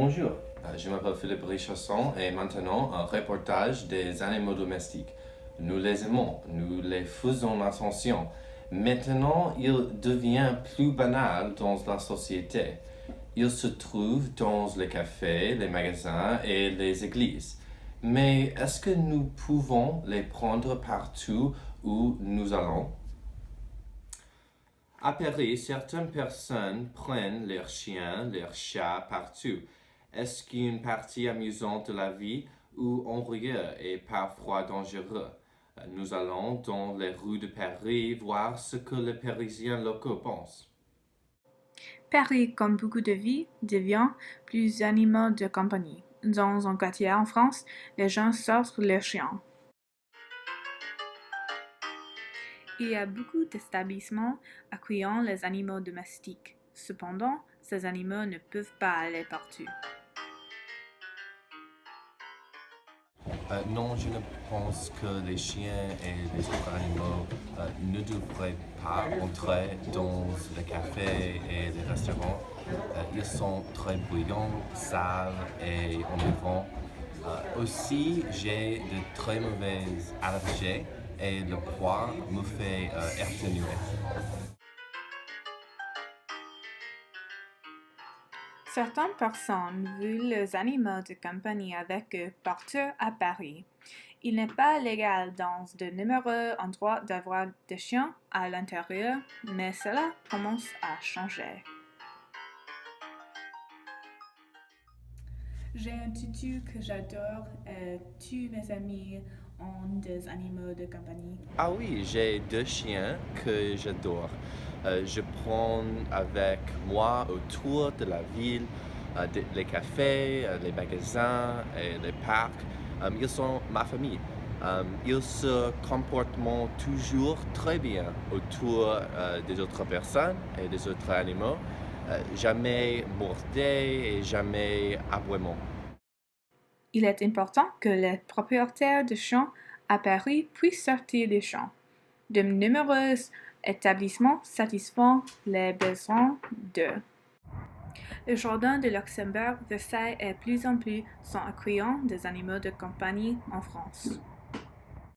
Bonjour, je m'appelle Philippe Richardson et maintenant un reportage des animaux domestiques. Nous les aimons, nous les faisons attention. Maintenant, il devient plus banal dans la société. Il se trouve dans les cafés, les magasins et les églises. Mais est-ce que nous pouvons les prendre partout où nous allons? À Paris, certaines personnes prennent leurs chiens, leurs chats partout. Est-ce qu'une partie amusante de la vie ou ennuyeux et parfois dangereux? Nous allons dans les rues de Paris voir ce que les Parisiens locaux pensent. Paris, comme beaucoup de villes, devient plus animal de compagnie. Dans un quartier en France, les gens sortent leurs chiens. Il y a beaucoup d'établissements accueillant les animaux domestiques. Cependant, ces animaux ne peuvent pas aller partout. Non, je ne pense que les chiens et les autres animaux ne devraient pas entrer dans les cafés et les restaurants. Ils sont très bruyants, sales et enivrants. Aussi, j'ai de très mauvaises allergies et le poids me fait éternuer. Certaines personnes veulent les animaux de compagnie avec eux partout à Paris. Il n'est pas légal dans de nombreux endroits d'avoir des chiens à l'intérieur, mais cela commence à changer. J'ai un tutu que j'adore et tous mes amis ont des animaux de compagnie. Ah oui, j'ai deux chiens que j'adore. Je prends avec moi autour de la ville, les cafés, les magasins et les parcs. Ils sont ma famille. Ils se comportent toujours très bien autour des autres personnes et des autres animaux. Jamais mordés et jamais aboiement. Il est important que les propriétaires de champs à Paris puissent sortir des champs. De nombreux établissements satisfont les besoins d'eux. Le jardin de Luxembourg, Versailles et plus en plus sont accueillants des animaux de compagnie en France.